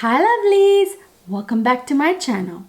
Hi lovelies, welcome back to my channel.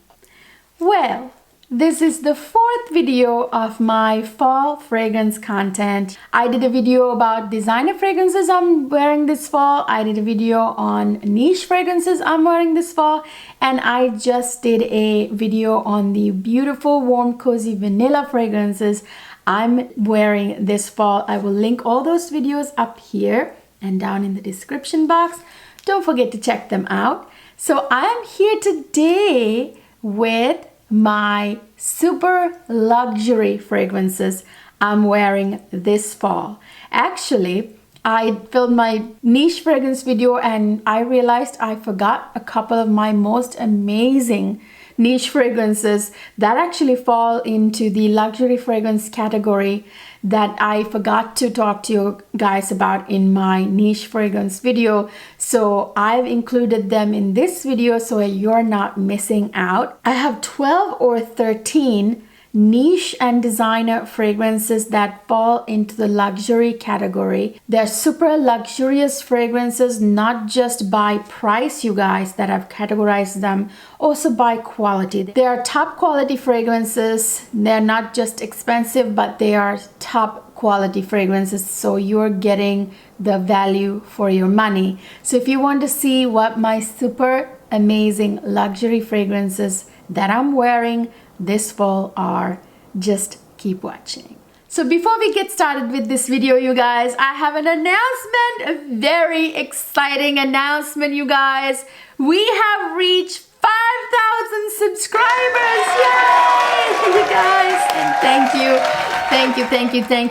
Well, this is the fourth video of my fall fragrance content. I did a video about designer fragrances I'm wearing this fall. I did a video on niche fragrances I'm wearing this fall. And I just did a video on the beautiful warm cozy vanilla fragrances I'm wearing this fall. I will link all those videos up here and down in the description box. Don't forget to check them out. So I'm here today with my super luxury fragrances I'm wearing this fall. Actually, I filmed my niche fragrance video and I realized I forgot a couple of my most amazing niche fragrances that actually fall into the luxury fragrance category that I forgot to talk to you guys about in my niche fragrance video. So I've included them in this video so you're not missing out. I have 12 or 13 niche and designer fragrances that fall into the luxury category. They're super luxurious fragrances, not just by price, you guys, that I've categorized them, also by quality. They are top quality fragrances. They're not just expensive, but they are top quality fragrances, so you're getting the value for your money. So if you want to see what my super amazing luxury fragrances that I'm wearing this fall are, just keep watching. So before we get started with this video, you guys, I have an announcement, a very exciting announcement, you guys. We have reached 5,000 subscribers. Yay, you guys, and thank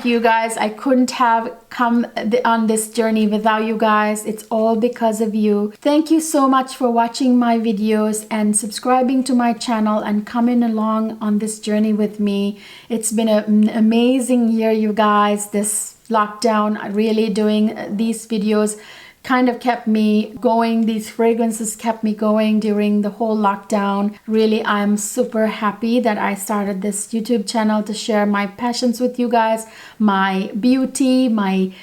you guys. I couldn't have come on this journey without you guys. It's all because of you. Thank you so much for watching my videos and subscribing to my channel and coming along on this journey with me. It's been an amazing year, you guys. This lockdown, really doing these videos kind of kept me going. These fragrances kept me going during the whole lockdown. Really, I'm super happy that I started this YouTube channel to share my passions with you guys, my beauty, my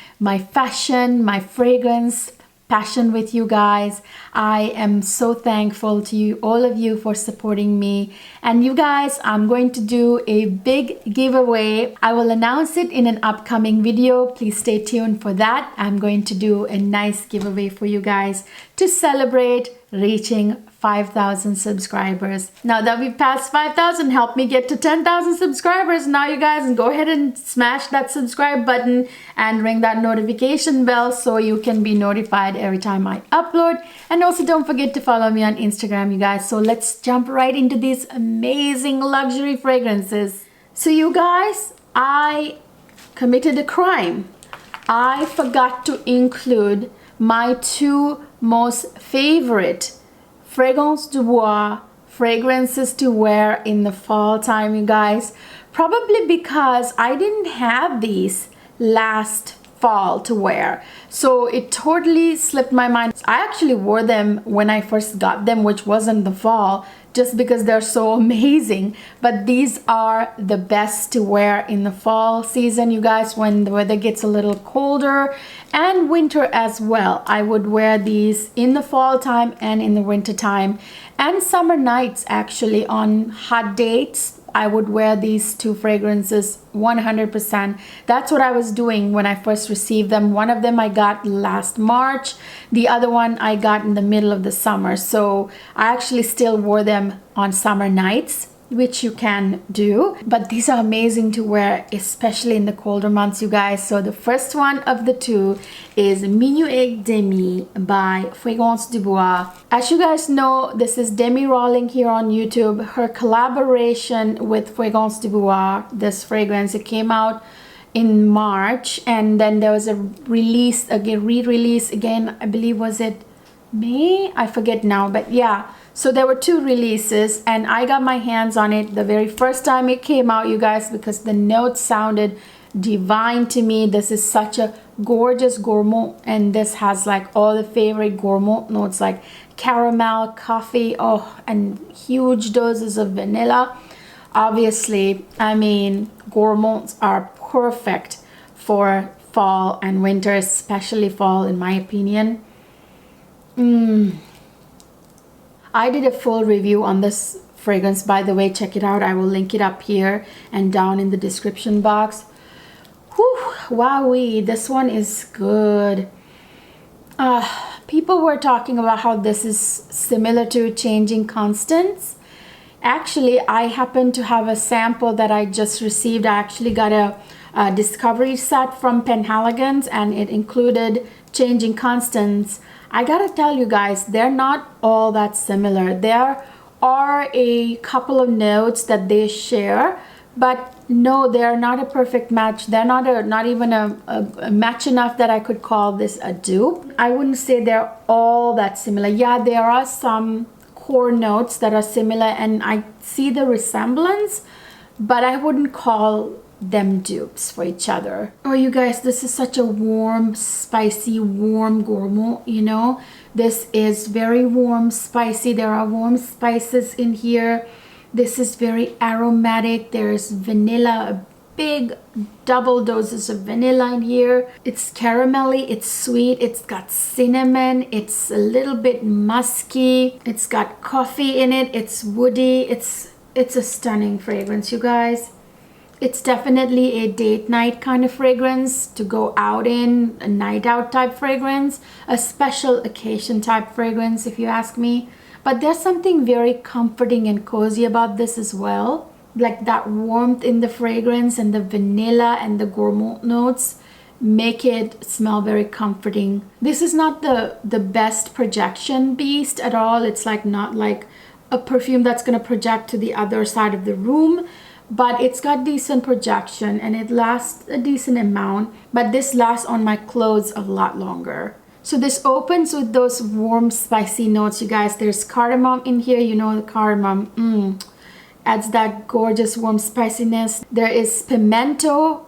fashion, my fragrance passion with you guys. I am so thankful to you, all of you, for supporting me. And you guys, I'm going to do a big giveaway. I will announce it in an upcoming video. Please stay tuned for that. I'm going to do a nice giveaway for you guys to celebrate reaching 5,000 subscribers. Now that we've passed 5,000, help me get to 10,000 subscribers. Now you guys, go ahead and smash that subscribe button and ring that notification bell so you can be notified every time I upload. And also don't forget to follow me on Instagram, you guys. So let's jump right into these amazing luxury fragrances. So you guys, I committed a crime. I forgot to include my two most favorite Fragrance Dubois fragrances to wear in the fall time, you guys. Probably because I didn't have these last fall to wear, so it totally slipped my mind. I actually wore them when I first got them, which wasn't the fall, just because they're so amazing. But these are the best to wear in the fall season, you guys, when the weather gets a little colder, and winter as well. I would wear these in the fall time and in the winter time, and summer nights. Actually, on hot dates, I would wear these two fragrances 100%. That's what I was doing when I first received them. One of them I got last March. The other one I got in the middle of the summer. So I actually still wore them on summer nights, which you can do. But these are amazing to wear, especially in the colder months, you guys. So the first one of the two is Minuit Egg Demi by Fragrance Dubois. As you guys know, this is Demi Rawling here on YouTube. Her collaboration with Fragrance Dubois, this fragrance, it came out in March, and then there was a release again, re-release again, I believe, was it May? I forget now, but yeah. So there were two releases and I got my hands on it the very first time it came out, you guys, because the notes sounded divine to me. This is such a gorgeous gourmand, and this has like all the favorite gourmand notes like caramel, coffee, oh, and huge doses of vanilla. Obviously, I mean, gourmands are perfect for fall and winter, especially fall in my opinion. I did a full review on this fragrance, by the way. Check it out. I will link it up here and down in the description box. Whew, wowee, this one is good. People were talking about how this is similar to Changing Constants. Actually, I happen to have a sample that I just received. I actually got a discovery set from Penhaligon's, and it included Changing Constants. I gotta tell you guys, they're not all that similar. There are a couple of notes that they share, but no, they're not a perfect match. They're not even a match enough that I could call this a dupe. I wouldn't say they're all that similar. Yeah, there are some core notes that are similar, and I see the resemblance, but I wouldn't call them dupes for each other. Oh, you guys, this is such a warm, spicy, warm gourmand, you know. This is very warm, spicy. There are warm spices in here. This is very aromatic. There's vanilla, a big double doses of vanilla in here. It's caramelly, it's sweet, it's got cinnamon, it's a little bit musky, it's got coffee in it, it's woody. It's a stunning fragrance, you guys. It's definitely a date night kind of fragrance to go out in, a night out type fragrance, a special occasion type fragrance if you ask me. But there's something very comforting and cozy about this as well. Like that warmth in the fragrance, and the vanilla and the gourmand notes make it smell very comforting. This is not the best projection beast at all. It's like not like a perfume that's going to project to the other side of the room, but it's got decent projection and it lasts a decent amount. But this lasts on my clothes a lot longer. So this opens with those warm spicy notes, you guys. There's cardamom in here, you know, the cardamom adds that gorgeous warm spiciness. There is pimento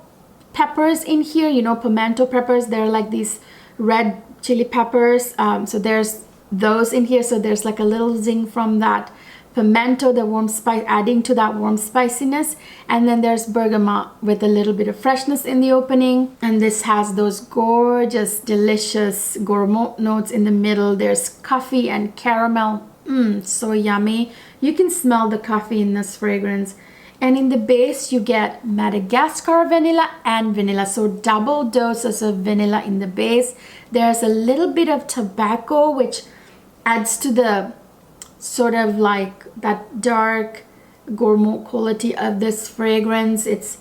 peppers in here, you know, pimento peppers. They're like these red chili peppers. So there's those in here. So there's like a little zing from that pimento, the warm spice, adding to that warm spiciness. And then there's bergamot with a little bit of freshness in the opening. And this has those gorgeous, delicious gourmand notes in the middle. There's coffee and caramel. So yummy. You can smell the coffee in this fragrance. And in the base, you get Madagascar vanilla and vanilla. So double doses of vanilla in the base. There's a little bit of tobacco, which adds to the sort of like that dark gourmand quality of this fragrance. It's,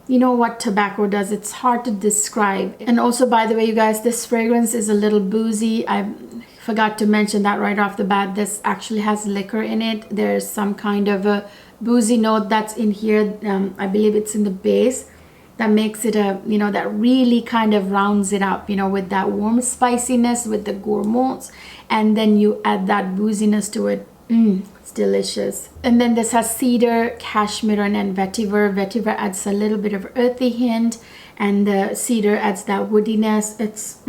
you know what tobacco does, it's hard to describe. And also, by the way, you guys, this fragrance is a little boozy. I forgot to mention that right off the bat. This actually has liquor in it. There's some kind of a boozy note that's in here. I believe it's in the base, that makes it a, you know, that really kind of rounds it up, you know, with that warm spiciness, with the gourmands, and then you add that booziness to it. It's delicious. And then this has cedar, cashmere, and vetiver. Vetiver adds a little bit of earthy hint, and the cedar adds that woodiness. It's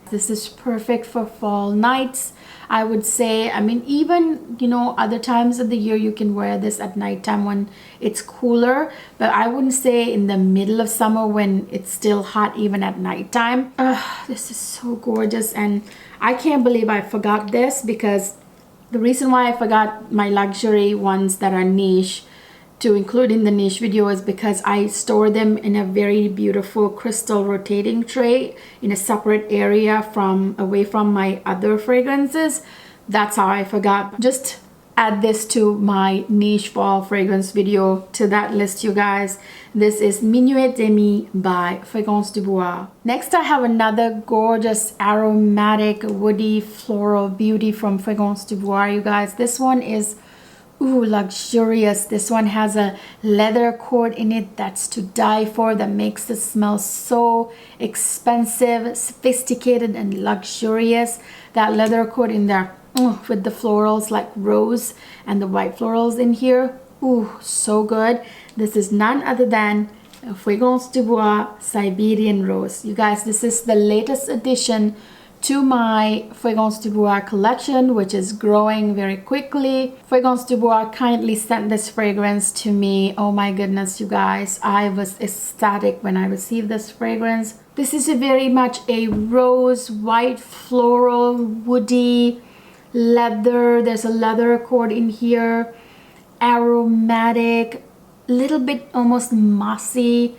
this is perfect for fall nights, I would say. I mean, even, you know, other times of the year you can wear this at nighttime when it's cooler, but I wouldn't say in the middle of summer when it's still hot, even at nighttime. This is so gorgeous, and I can't believe I forgot this, because the reason why I forgot my luxury ones that are niche to include in the niche video is because I store them in a very beautiful crystal rotating tray in a separate area from away from my other fragrances. That's how I forgot. Just add this to my niche fall fragrance video, to that list, you guys. This is Minuit Demi by Fragrance Dubois. Next, I have another gorgeous aromatic woody floral beauty from Fragrance Dubois, you guys. This one is luxurious. This one has a leather cord in it that's to die for, that makes it smell so expensive, sophisticated, and luxurious. That leather cord in there, with the florals like rose and the white florals in here. So good. This is none other than Fragrance Dubois Siberian Rose. You guys, this is the latest addition to my Fragrance Dubois collection, which is growing very quickly. Fragrance Dubois kindly sent this fragrance to me. Oh my goodness, you guys, I was ecstatic when I received this fragrance. This is a very much a rose, white, floral, woody, leather. There's a leather accord in here. Aromatic, little bit almost mossy.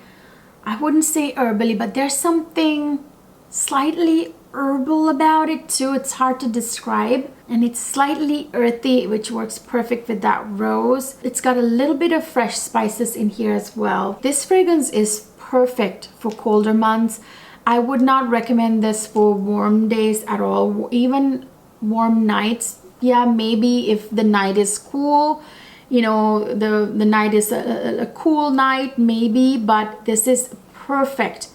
I wouldn't say herbally, but there's something slightly herbal about it too. It's hard to describe, and it's slightly earthy, which works perfect with that rose. It's got a little bit of fresh spices in here as well. This fragrance is perfect for colder months. I would not recommend this for warm days at all, even warm nights. Yeah, maybe if the night is cool, you know, the night is a cool night maybe, but this is perfect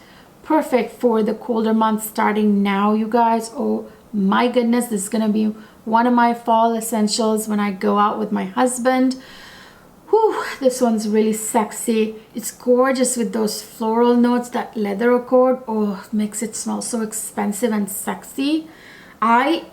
for the colder months starting now, you guys. Oh my goodness, this is gonna be one of my fall essentials when I go out with my husband. Whew, this one's really sexy. It's gorgeous with those floral notes. That leather accord, oh, makes it smell so expensive and sexy. I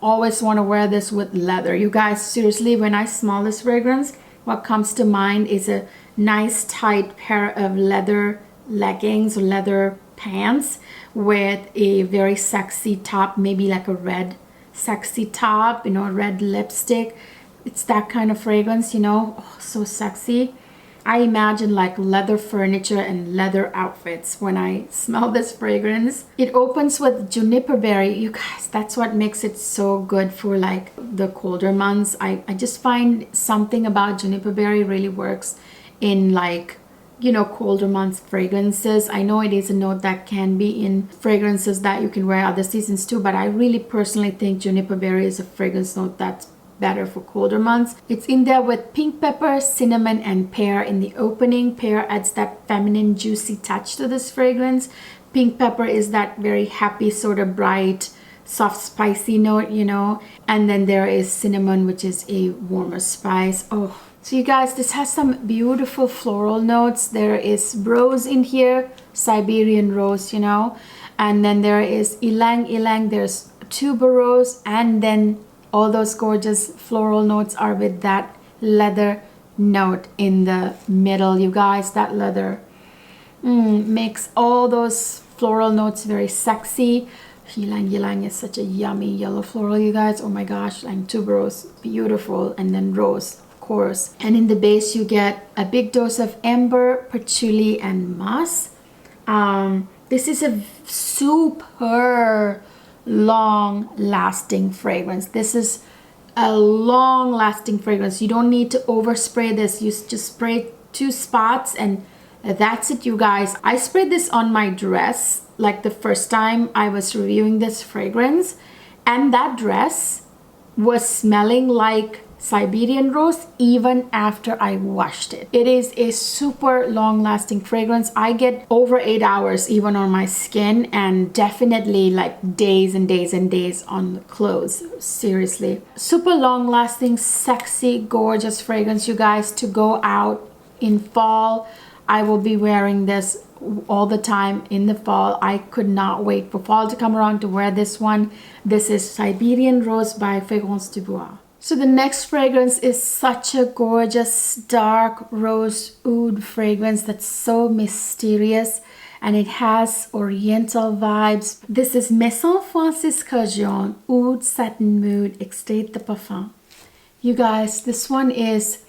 always want to wear this with leather, you guys. Seriously, when I smell this fragrance, what comes to mind is a nice tight pair of leather leggings or leather pants with a very sexy top, maybe like a red sexy top, you know, red lipstick. It's that kind of fragrance, you know. Oh, so sexy. I imagine like leather furniture and leather outfits when I smell this fragrance. It opens with juniper berry, you guys. That's what makes it so good for like the colder months. I just find something about juniper berry really works in like, you know, colder months fragrances. I know it is a note that can be in fragrances that you can wear other seasons too, but I really personally think juniper berry is a fragrance note that's better for colder months. It's in there with pink pepper, cinnamon, and pear in the opening. Pear adds that feminine juicy touch to this fragrance. Pink pepper is that very happy sort of bright soft spicy note, you know, and then there is cinnamon, which is a warmer spice. Oh, so you guys, this has some beautiful floral notes. There is rose in here, Siberian rose, you know, and then there is ylang ylang, there's tuberose, and then all those gorgeous floral notes are with that leather note in the middle, you guys. That leather makes all those floral notes very sexy. Ylang ylang is such a yummy yellow floral, you guys. Oh my gosh, and tuberose, beautiful, and then rose, of course. And in the base you get a big dose of amber, patchouli, and moss. This is a super long lasting fragrance. This is a long lasting fragrance. You don't need to overspray this. You just spray 2 spots and that's it, you guys. I sprayed this on my dress like the first time I was reviewing this fragrance, and that dress was smelling like Siberian rose even after I washed it. It is a super long lasting fragrance. I get over 8 hours even on my skin, and definitely like days and days and days on the clothes. Seriously, super long lasting, sexy, gorgeous fragrance, you guys, to go out in fall. I will be wearing this all the time in the fall. I could not wait for fall to come around to wear this one. This is Siberian Rose by Fragrance Dubois. So the next fragrance is such a gorgeous dark rose oud fragrance that's so mysterious, and it has oriental vibes. This is Maison Franciscain Oud Satin Mood Extrait de Parfum. You guys, this one is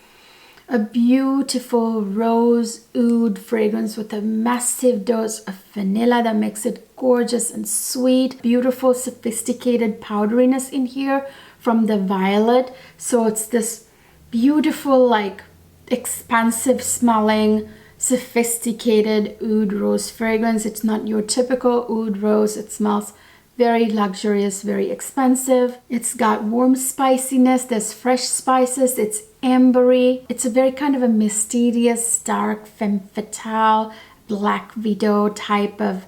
a beautiful rose oud fragrance with a massive dose of vanilla that makes it gorgeous and sweet. Beautiful sophisticated powderiness in here from the violet. So it's this beautiful, like expansive smelling, sophisticated oud rose fragrance. It's not your typical oud rose. It smells very luxurious, very expensive. It's got warm spiciness, there's fresh spices, it's ambery. It's a very kind of a mysterious, dark, femme fatale, black widow type of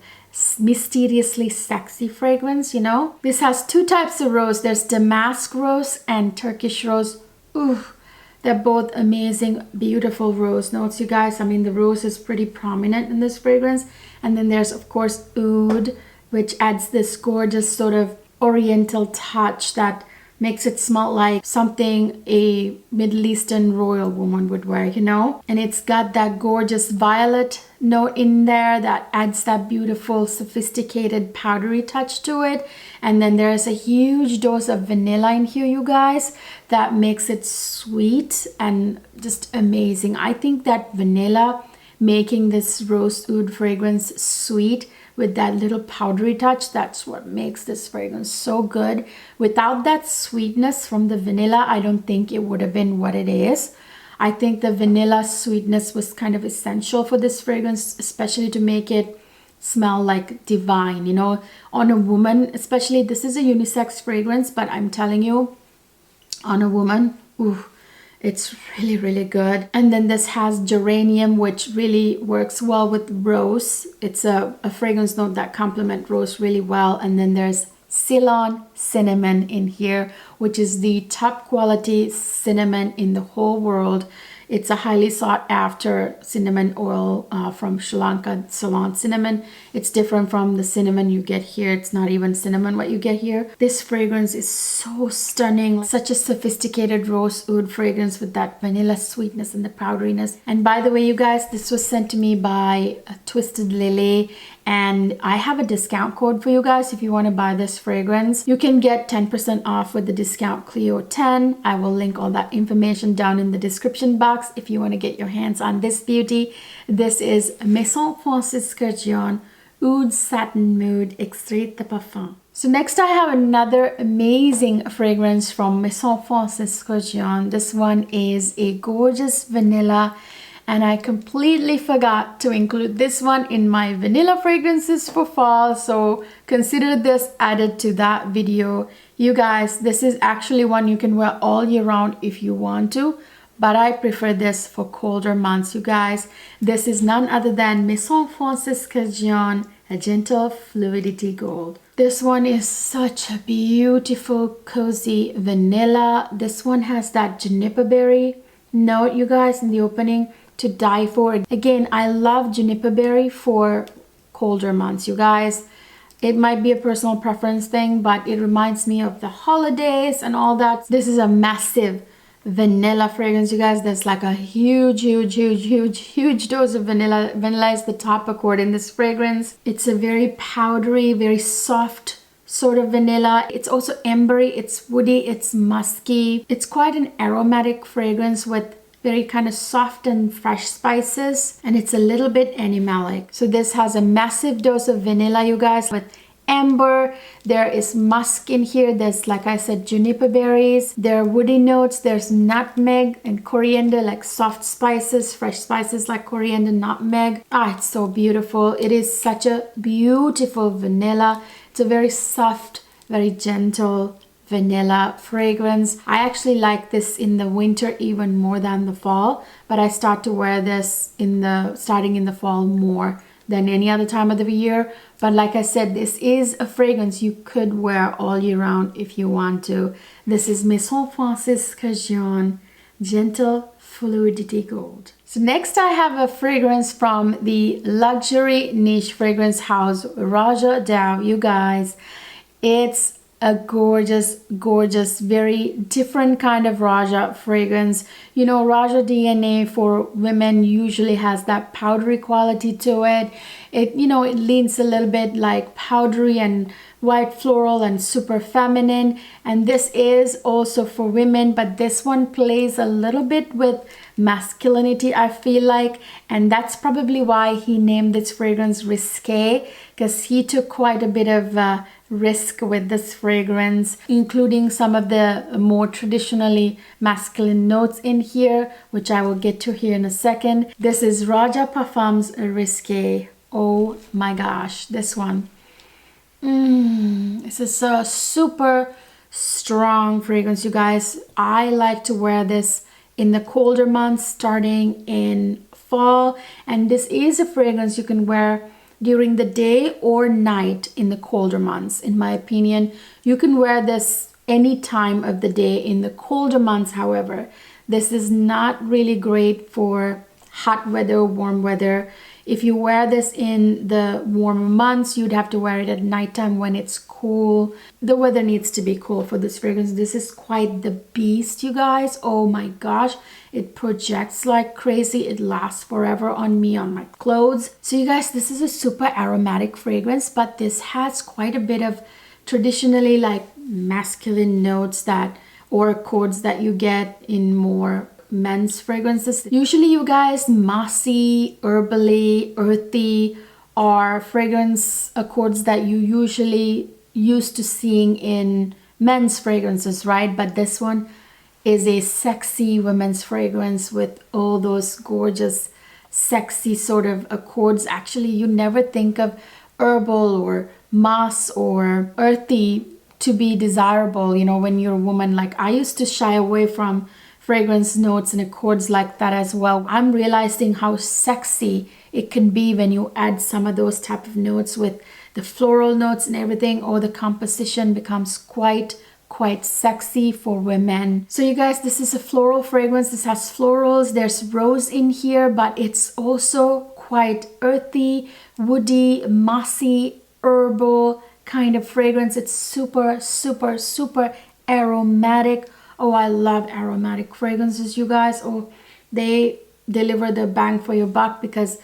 mysteriously sexy fragrance, you know. This has 2 types of rose. There's damask rose and Turkish rose. Ooh, they're both amazing, beautiful rose notes, you guys. I mean, the rose is pretty prominent in this fragrance. And then there's, of course, oud, which adds this gorgeous sort of oriental touch that makes it smell like something a Middle Eastern royal woman would wear, you know. And it's got that gorgeous violet note in there that adds that beautiful sophisticated powdery touch to it. And then there's a huge dose of vanilla in here, you guys, that makes it sweet and just amazing. I think that vanilla making this rose oud fragrance sweet with that little powdery touch, that's what makes this fragrance so good. Without that sweetness from the vanilla, I don't think it would have been what it is. I think the vanilla sweetness was kind of essential for this fragrance, especially to make it smell like divine, you know, on a woman. Especially, this is a unisex fragrance, but I'm telling you, on a woman, ooh, it's really, really good. And then this has geranium, which really works well with rose. It's a fragrance note that complements rose really well. And then there's Ceylon cinnamon in here, which is the top quality cinnamon in the whole world. It's a highly sought after cinnamon oil from Sri Lanka, Ceylon cinnamon. It's different from the cinnamon you get here. It's not even cinnamon what you get here. This fragrance is so stunning. Such a sophisticated rose oud fragrance with that vanilla sweetness and the powderiness. And by the way, you guys, this was sent to me by Twisted Lily. And I have a discount code for you guys if you want to buy this fragrance. You can get 10% off with the discount Cleo 10. I will link all that information down in the description box if you want to get your hands on this beauty. This is Maison Franciscagion Oud Satin Mood Extrait de Parfum. So next I have another amazing fragrance from Maison Franciscagion. This one is a gorgeous vanilla. And I completely forgot to include this one in my vanilla fragrances for fall. So consider this added to that video. You guys, this is actually one you can wear all year round if you want to. But I prefer this for colder months, you guys. This is none other than Maison Franciscagion, a gentle fluidity gold. This one is such a beautiful, cozy vanilla. This one has that juniper berry note, you guys, in the opening, to die for. Again, I love juniper berry for colder months, you guys. It might be a personal preference thing, but it reminds me of the holidays and all that. This is a massive vanilla fragrance, you guys. There's like a huge dose of vanilla. Vanilla is the top accord in this fragrance. It's a very powdery, very soft sort of vanilla. It's also embery, it's woody, it's musky. It's quite an aromatic fragrance with very kind of soft and fresh spices, and it's a little bit animalic. So this has a massive dose of vanilla, you guys, with amber. There is musk in here. There's, like I said, juniper berries. There are woody notes. There's nutmeg and coriander, like soft spices, fresh spices like coriander, nutmeg. Ah, it's so beautiful. It is such a beautiful vanilla. It's a very soft, very gentle vanilla fragrance. I actually like this in the winter even more than the fall, but I start to wear this starting in the fall more than any other time of the year. But like I said, this is a fragrance you could wear all year round if you want to. This is Maison Franciscagion Gentle Fluidity Gold. So next I have a fragrance from the luxury niche fragrance house Raja Dow, you guys. It's a gorgeous, very different kind of Raja fragrance. You know, Raja DNA for women usually has that powdery quality to it. It leans a little bit like powdery and white floral and super feminine. And this is also for women, but this one plays a little bit with masculinity, I feel like. And that's probably why he named this fragrance Risque, because he took quite a bit of risk with this fragrance, including some of the more traditionally masculine notes in here, which I will get to here in a second. This is Raja Parfums Risque. Oh my gosh, this one. This is a super strong fragrance, you guys. I like to wear this in the colder months, starting in fall. And this is a fragrance you can wear during the day or night in the colder months. In my opinion, you can wear this any time of the day in the colder months. However, this is not really great for hot weather, warm weather. If you wear this in the warmer months, you'd have to wear it at nighttime when it's cool. The weather needs to be cool for this fragrance. This is quite the beast, you guys. Oh my gosh, it projects like crazy. It lasts forever on me, on my clothes. So you guys, this is a super aromatic fragrance, but this has quite a bit of traditionally like masculine notes that, or chords that you get in more men's fragrances. Usually, you guys, mossy, herbally, earthy are fragrance accords that you usually used to seeing in men's fragrances, right? But this one is a sexy women's fragrance with all those gorgeous, sexy sort of accords. Actually, you never think of herbal or moss or earthy to be desirable, you know, when you're a woman. Like, I used to shy away from fragrance notes and accords like that as well. I'm realizing how sexy it can be when you add some of those type of notes with the floral notes and everything, or the composition becomes quite sexy for women. So you guys, this is a floral fragrance. This has florals, there's rose in here, but it's also quite earthy, woody, mossy, herbal kind of fragrance. It's super aromatic. Oh, I love aromatic fragrances, you guys. Oh, they deliver the bang for your buck because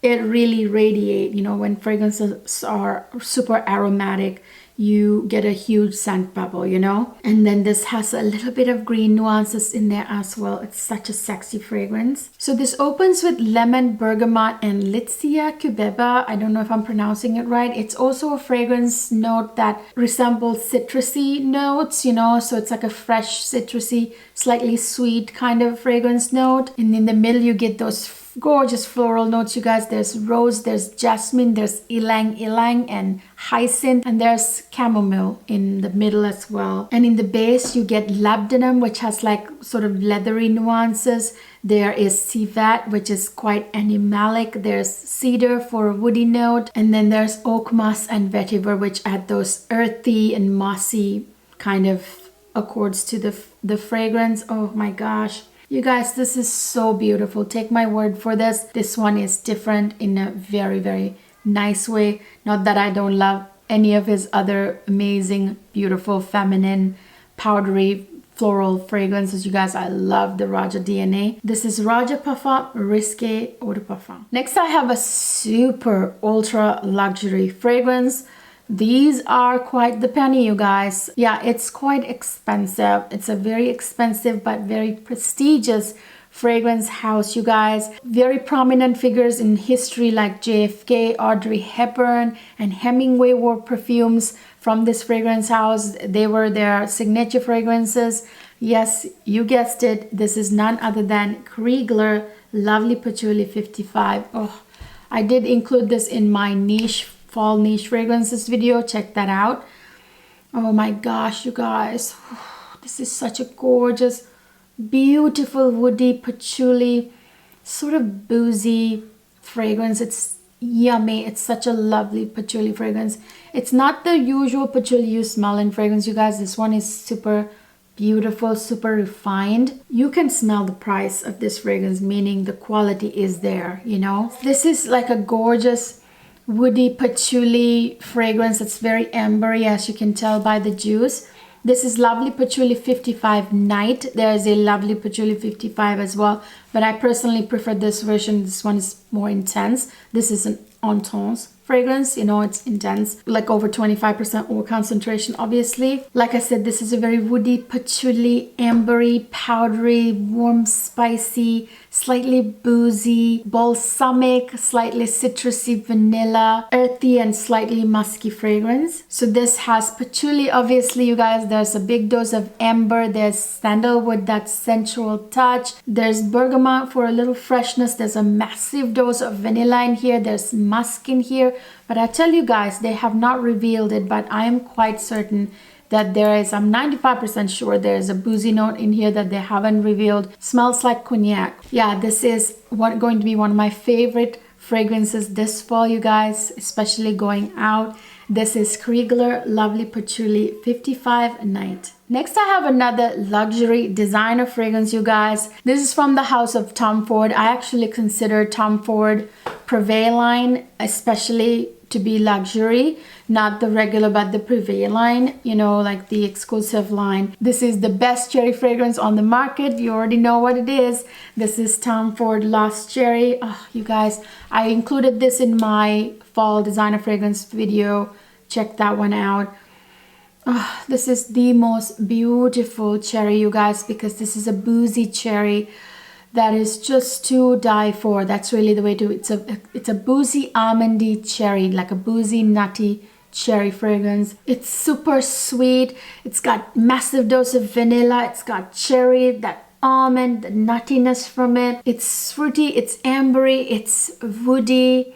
it really radiates. You know, when fragrances are super aromatic, you get a huge scent bubble, you know. And then this has a little bit of green nuances in there as well. It's such a sexy fragrance. So this opens with lemon, bergamot, and Litsea cubeba. I don't know if I'm pronouncing it right. It's also a fragrance note that resembles citrusy notes, you know. So it's like a fresh, citrusy, slightly sweet kind of fragrance note. And in the middle, you get those gorgeous floral notes, you guys. There's rose, there's jasmine, there's ylang-ylang and hyacinth, and there's chamomile in the middle as well. And in the base you get labdanum, which has like sort of leathery nuances. There is civet, which is quite animalic. There's cedar for a woody note, and then there's oak moss and vetiver, which add those earthy and mossy kind of accords to the fragrance. Oh my gosh, you guys, this is so beautiful. Take my word for this. This one is different in a very nice way. Not that I don't love any of his other amazing, beautiful, feminine, powdery, floral fragrances. You guys, I love the Raja DNA. This is Raja Parfum Risque Eau de Parfum. Next, I have a super ultra luxury fragrance. These are quite the penny, you guys. Yeah, it's quite expensive. It's a very expensive but very prestigious fragrance house, you guys. Very prominent figures in history like JFK, Audrey Hepburn, and Hemingway wore perfumes from this fragrance house. They were their signature fragrances. Yes, you guessed it. This is none other than Krigler Lovely Patchouli 55. Oh, I did include this in my niche fall niche fragrances video. Check that out. Oh my gosh, you guys, this is such a gorgeous, beautiful woody patchouli, sort of boozy fragrance. It's yummy. It's such a lovely patchouli fragrance. It's not the usual patchouli you smell in fragrance, you guys. This one is super beautiful, super refined. You can smell the price of this fragrance, meaning the quality is there, you know. This is like a gorgeous woody patchouli fragrance. It's very ambery, as you can tell by the juice. This is Lovely Patchouli 55 Night. There's a Lovely Patchouli 55 as well, but I personally prefer this version. This one is more intense. This is an intense fragrance, you know, it's intense, like over 25% oil concentration, obviously. Like I said, this is a very woody, patchouli, ambery, powdery, warm, spicy, slightly boozy, balsamic, slightly citrusy, vanilla, earthy, and slightly musky fragrance. So this has patchouli, obviously, you guys. There's a big dose of amber. There's sandalwood, that sensual touch. There's bergamot for a little freshness. There's a massive dose of vanilla in here. There's musk in here. But I tell you guys, they have not revealed it, but I am quite certain that there is, I'm 95% sure there's a boozy note in here that they haven't revealed. Smells like cognac. Yeah, this is going to be one of my favorite fragrances this fall, you guys, especially going out. This is Krigler Lovely Patchouli 55 Night. Next, I have another luxury designer fragrance, you guys. This is from the house of Tom Ford. I actually consider Tom Ford Privé line, especially to be luxury, not the regular, but the Privé line, you know, like the exclusive line. This is the best cherry fragrance on the market. You already know what it is. This is Tom Ford Lost Cherry. Oh, you guys, I included this in my fall designer fragrance video. Check that one out. Oh, this is the most beautiful cherry, you guys, because this is a boozy cherry that is just to die for. That's really the way to, it's a boozy almondy cherry, like a boozy nutty cherry fragrance. It's super sweet. It's got massive dose of vanilla. It's got cherry, that almond, the nuttiness from it. It's fruity, it's ambery, it's woody.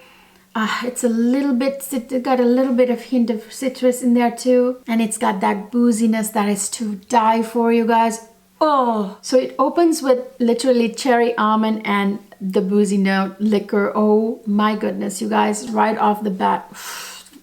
It's a little bit, it got a little bit of hint of citrus in there too. And it's got that booziness that is to die for, you guys. Oh, so it opens with literally cherry almond and the boozy note liquor. Oh my goodness, you guys, right off the bat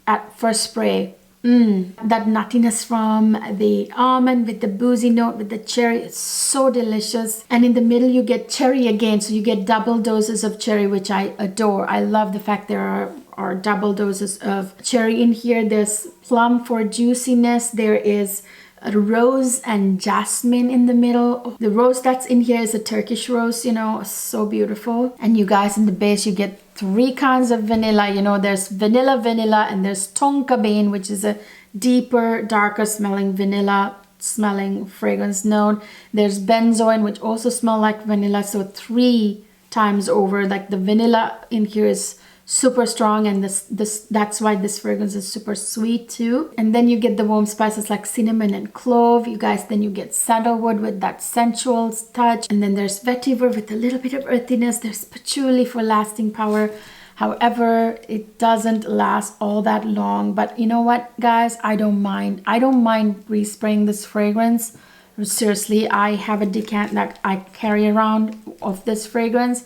at first spray. That nuttiness from the almond with the boozy note with the cherry, it's so delicious. And in the middle you get cherry again, so you get double doses of cherry, which I adore. I love the fact there are double doses of cherry in here. There's plum for juiciness. There is a rose and jasmine in the middle. The rose that's in here is a Turkish rose, you know, so beautiful. And you guys, in the base you get 3 kinds of vanilla. You know, there's vanilla and there's Tonka bean, which is a deeper, darker smelling vanilla smelling fragrance note. There's benzoin, which also smell like vanilla, so 3 times over. Like the vanilla in here is super strong, and that's why this fragrance is super sweet too. And then you get the warm spices like cinnamon and clove, you guys. Then you get sandalwood with that sensual touch, and then there's vetiver with a little bit of earthiness. There's patchouli for lasting power. However, it doesn't last all that long, but you know what, guys, I don't mind respraying this fragrance. Seriously, I have a decant that I carry around of this fragrance.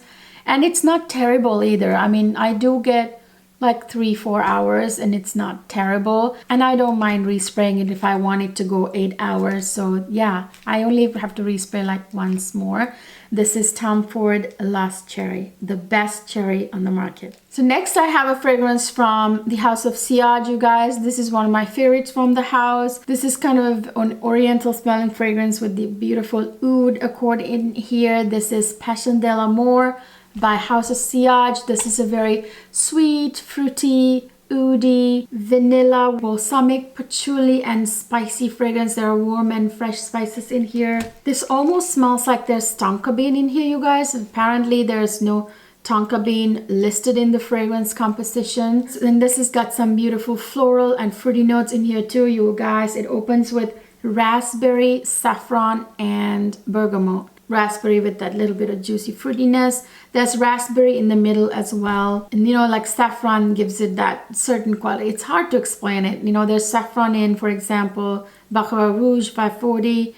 And it's not terrible either. I mean, I do get like 3-4 hours and it's not terrible. And I don't mind respraying it if I want it to go 8 hours. So yeah, I only have to respray like once more. This is Tom Ford Lost Cherry, the best cherry on the market. So next I have a fragrance from the house of Siage, you guys. This is one of my favorites from the house. This is kind of an oriental smelling fragrance with the beautiful oud accord in here. This is Passion de l'Amour by House of Siage. This is a very sweet, fruity, oudy, vanilla, balsamic, patchouli, and spicy fragrance. There are warm and fresh spices in here. This almost smells like there's tonka bean in here, you guys. Apparently there's no tonka bean listed in the fragrance composition. And this has got some beautiful floral and fruity notes in here too, you guys. It opens with raspberry, saffron, and bergamot. Raspberry with that little bit of juicy fruitiness. There's raspberry in the middle as well, and you know, like saffron gives it that certain quality. It's hard to explain it. You know, there's saffron in, for example, Rouge 540.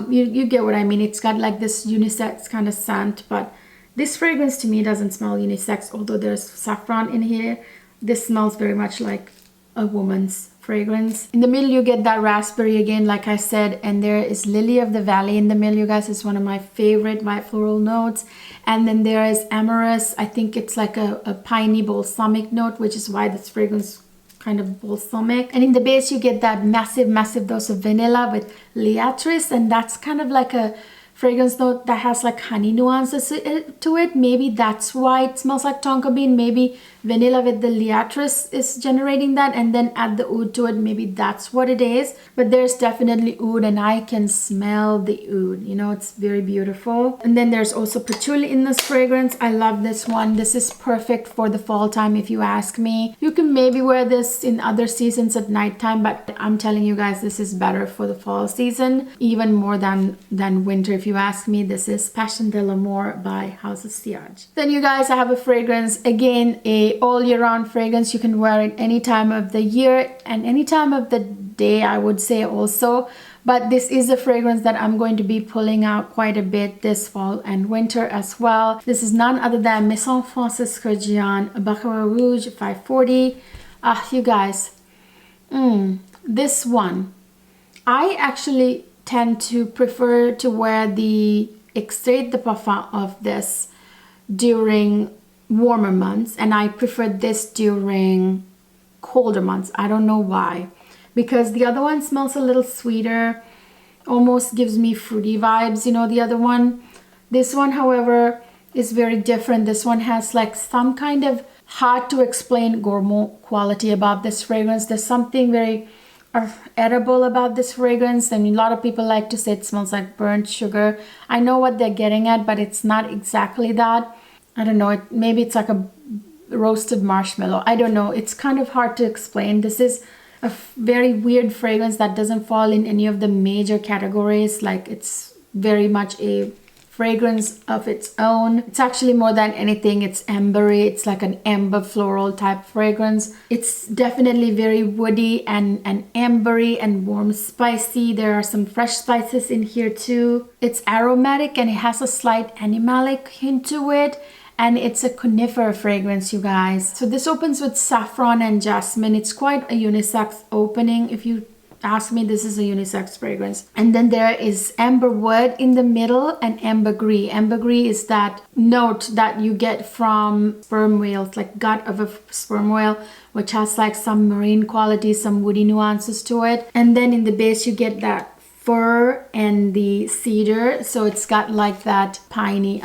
You get what I mean. It's got like this unisex kind of scent, but this fragrance to me doesn't smell unisex, although there's saffron in here. This smells very much like a woman's fragrance. In the middle you get that raspberry again, like I said, and there is Lily of the Valley in the middle, you guys. It's one of my favorite white floral notes. And then there is amorous. I think it's like a piney balsamic note, which is why this fragrance kind of balsamic. And in the base you get that massive dose of vanilla with liatris, and that's kind of like a fragrance note that has like honey nuances to it. Maybe that's why it smells like tonka bean. Maybe vanilla with the liatris is generating that, and then add the oud to it. Maybe that's what it is. But there's definitely oud, and I can smell the oud. You know, it's very beautiful. And then there's also patchouli in this fragrance. I love this one. This is perfect for the fall time, if you ask me. You can maybe wear this in other seasons at nighttime, but I'm telling you guys, this is better for the fall season, even more than winter, if you ask me. This is Passion de l'Amour by House of Siage. Then you guys, I have a fragrance, again, a all year round fragrance. You can wear it any time of the year and any time of the day, I would say also. But this is a fragrance that I'm going to be pulling out quite a bit this fall and winter as well. This is none other than Maison Francis Kurkdjian Rouge 540. You guys, this one, I actually tend to prefer to wear the extrait de parfum of this during warmer months, and I prefer this during colder months. I don't know why, because the other one smells a little sweeter, almost gives me fruity vibes, you know, the other one. This one, however, is very different. This one has like some kind of hard to explain gourmand quality about this fragrance. There's something very edible about this fragrance, and a lot of people like to say it smells like burnt sugar. I know what they're getting at, but it's not exactly that. I don't know, maybe it's like a roasted marshmallow. I don't know, it's kind of hard to explain. This is a very weird fragrance that doesn't fall in any of the major categories. Like, it's very much a fragrance of its own. It's actually more than anything, it's ambery. It's like an amber floral type fragrance. It's definitely very woody and ambery and warm spicy. There are some fresh spices in here too. It's aromatic and it has a slight animalic hint to it. And it's a conifer fragrance, you guys. So this opens with saffron and jasmine. It's quite a unisex opening. If you ask me, this is a unisex fragrance. And then there is amber wood in the middle and ambergris. Ambergris is that note that you get from sperm whales, like gut of a sperm whale, which has like some marine qualities, some woody nuances to it. And then in the base, you get that fir and the cedar, so it's got like that piney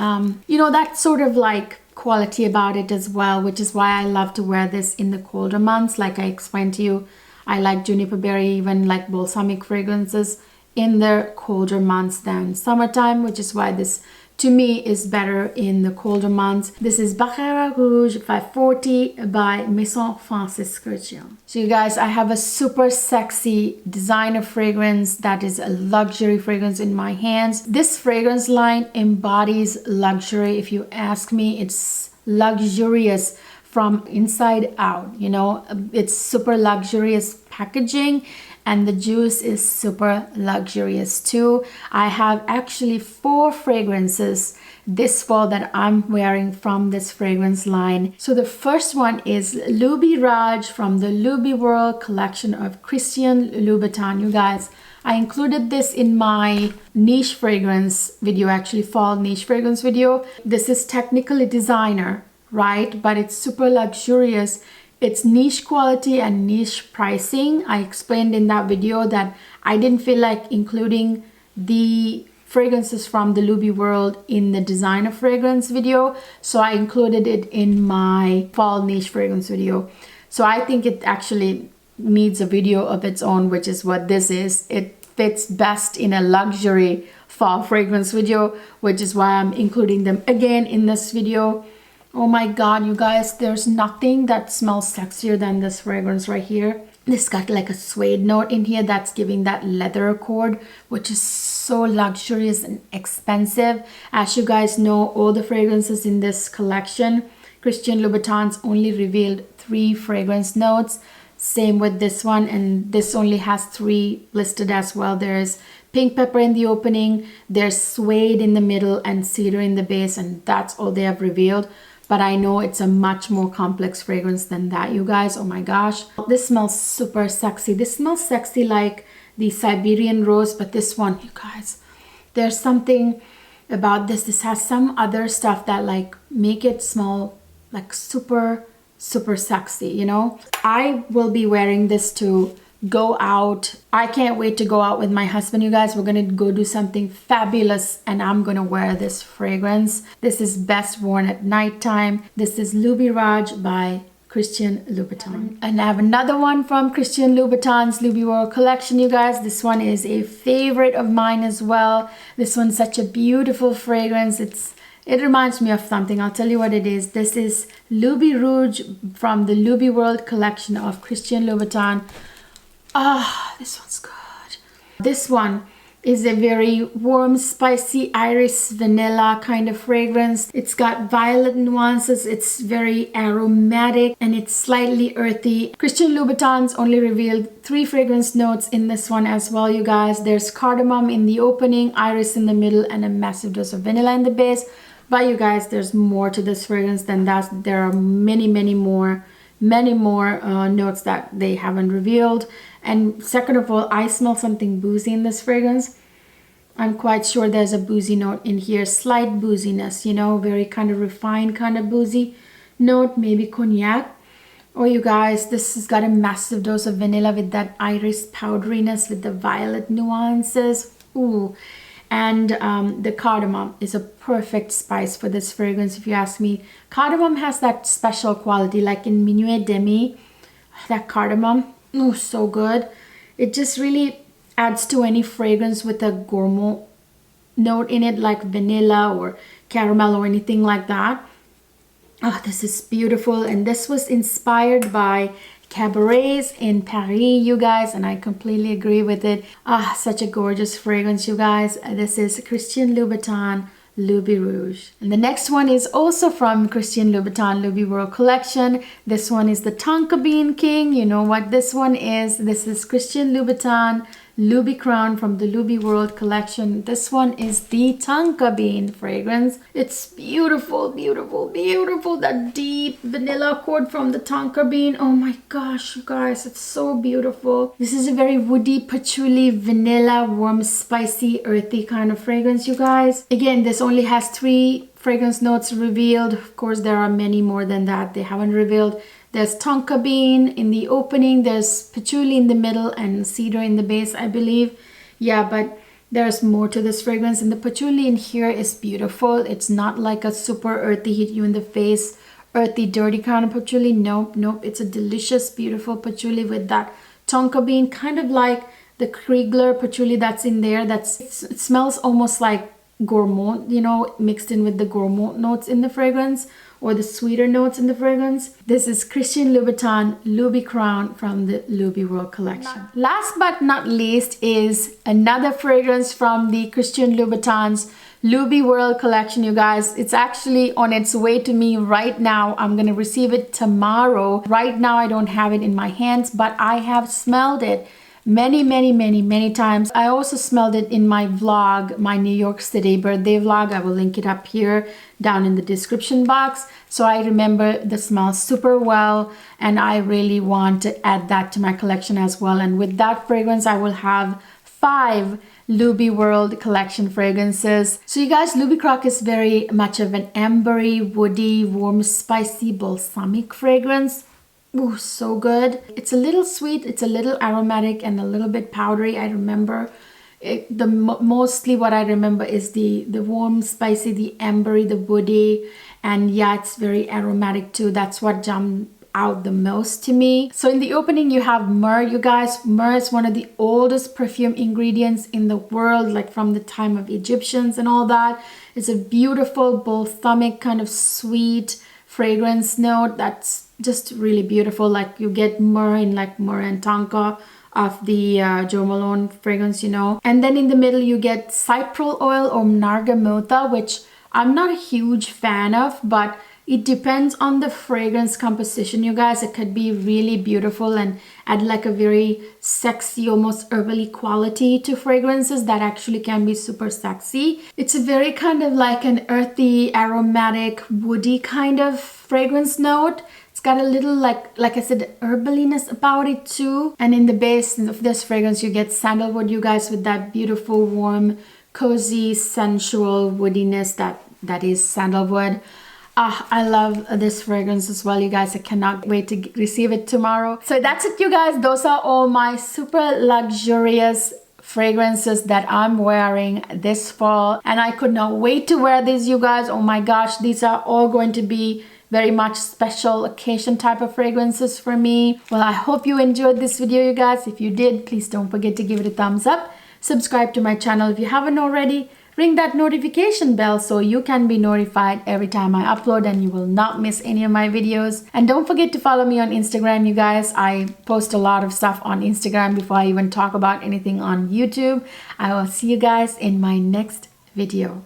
you know, that sort of like quality about it as well, which is why I love to wear this in the colder months. Like I explained to you, I like juniper berry, even like balsamic fragrances in the colder months than summertime, which is why this to me is better in the colder months. This is Baccarat Rouge 540 by Maison Francis Christian. So you guys, I have a super sexy designer fragrance that is a luxury fragrance in my hands. This fragrance line embodies luxury. If you ask me, it's luxurious from inside out, you know. It's super luxurious packaging, and the juice is super luxurious too. I have actually 4 fragrances this fall that I'm wearing from this fragrance line. So the first one is Loubiraj from the Luby World collection of Christian Louboutin. You guys, I included this in my niche fragrance video, actually fall niche fragrance video. This is technically designer, right? But it's super luxurious. It's niche quality and niche pricing. I explained in that video that I didn't feel like including the fragrances from the Luby World in the designer fragrance video, so I included it in my fall niche fragrance video. So I think it actually needs a video of its own, which is what this is. It fits best in a luxury fall fragrance video, which is why I'm including them again in this video. Oh my god, you guys, there's nothing that smells sexier than this fragrance right here. This got like a suede note in here that's giving that leather accord, which is so luxurious and expensive. As you guys know, all the fragrances in this collection, Christian Louboutin's only revealed 3 fragrance notes. Same with this one, and this only has 3 listed as well. There's pink pepper in the opening, there's suede in the middle, and cedar in the base, and that's all they have revealed. But I know it's a much more complex fragrance than that, you guys. Oh my gosh. This smells super sexy. This smells sexy like the Siberian rose, but this one, you guys, there's something about this. This has some other stuff that like make it smell like super sexy, you know. I will be wearing this to go out. I can't wait to go out with my husband, you guys. We're gonna go do something fabulous, and I'm gonna wear this fragrance. This is best worn at nighttime. This is Loubiraj by Christian Louboutin. And I have another one from Christian Louboutin's Luby World collection, you guys. This one is a favorite of mine as well. This one's such a beautiful fragrance. It reminds me of something. I'll tell you what it is. This is Loubirouge from the Luby World collection of Christian Louboutin. Ah, this one's good. This one is a very warm, spicy iris vanilla kind of fragrance. It's got violet nuances. It's very aromatic and it's slightly earthy. Christian Louboutin's only revealed 3 fragrance notes in this one as well, you guys. There's cardamom in the opening, iris in the middle, and a massive dose of vanilla in the base. But you guys, there's more to this fragrance than that. There are many more notes that they haven't revealed. And second of all, I smell something boozy in this fragrance. I'm quite sure there's a boozy note in here, slight booziness, you know, very kind of refined kind of boozy note, maybe cognac. Oh, you guys, this has got a massive dose of vanilla with that iris powderiness with the violet nuances. Ooh, and the cardamom is a perfect spice for this fragrance, if you ask me. Cardamom has that special quality, like in Minuit Demi, that cardamom, ooh, so good. It just really adds to any fragrance with a gourmand note in it, like vanilla or caramel or anything like that. Oh, this is beautiful, and this was inspired by cabarets in Paris, you guys, and I completely agree with it. Ah, such a gorgeous fragrance, you guys. This is Christian Louboutin Loubirouge. And the next one is also from Christian Louboutin Loubicroc collection. This one is the Tonka Bean King. You know what this one is. This is Christian Louboutin Loubicrown from the Luby World collection. This one is the Tonka Bean fragrance. It's beautiful, beautiful, beautiful. That deep vanilla accord from the Tonka Bean. Oh my gosh, you guys, it's so beautiful. This is a very woody, patchouli, vanilla, warm, spicy, earthy kind of fragrance, you guys. Again, this only has 3 fragrance notes revealed. Of course, there are many more than that they haven't revealed. There's Tonka Bean in the opening, there's patchouli in the middle, and cedar in the base, I believe. Yeah, but there's more to this fragrance, and the patchouli in here is beautiful. It's not like a super earthy, hit you in the face, earthy, dirty kind of patchouli. Nope, nope. It's a delicious, beautiful patchouli with that Tonka Bean, kind of like the Krigler patchouli that's in there. It smells almost like gourmand, you know, mixed in with the gourmand notes in the fragrance, or the sweeter notes in the fragrance. This is Christian Louboutin Loubicrown from the Luby World collection. Last but not least is another fragrance from the Christian Louboutin's Luby World collection, you guys. It's actually on its way to me right now. I'm gonna receive it tomorrow. Right now I don't have it in my hands, but I have smelled it many times. I also smelled it in my vlog, my New York City birthday vlog. I will link it up here down in the description box. So I remember the smell super well, and I really want to add that to my collection as well. And with that fragrance, I will have 5 Luby World collection fragrances. So you guys, Loubicroc is very much of an ambery, woody, warm, spicy, balsamic fragrance. Ooh, so good. It's a little sweet, it's a little aromatic, and a little bit powdery. I remember it, mostly what I remember is the warm, spicy, the ambery, the woody, and yeah, it's very aromatic too. That's what jumped out the most to me. So in the opening you have myrrh, you guys. Myrrh is one of the oldest perfume ingredients in the world, like from the time of Egyptians and all that. It's a beautiful balsamic kind of sweet fragrance note that's just really beautiful. Like you get myrrh in like myrrh and tonka of the Jo Malone fragrance, you know. And then in the middle you get cypriol oil or nargamota, which I'm not a huge fan of, but it depends on the fragrance composition, you guys. It could be really beautiful and add like a very sexy, almost herbally quality to fragrances that actually can be super sexy. It's a very kind of like an earthy, aromatic, woody kind of fragrance note. It's got a little like I said, herbaliness about it too. And in the base of this fragrance, you get sandalwood, you guys, with that beautiful, warm, cozy, sensual woodiness that is sandalwood. I love this fragrance as well, you guys. I cannot wait to receive it tomorrow. So that's it, you guys. Those are all my super luxurious fragrances that I'm wearing this fall, and I could not wait to wear these, you guys. Oh my gosh, these are all going to be very much special occasion type of fragrances for me. Well, I hope you enjoyed this video, you guys. If you did, please don't forget to give it a thumbs up. Subscribe to my channel if you haven't already. Ring that notification bell so you can be notified every time I upload and you will not miss any of my videos. And don't forget to follow me on Instagram, you guys. I post a lot of stuff on Instagram before I even talk about anything on YouTube. I will see you guys in my next video.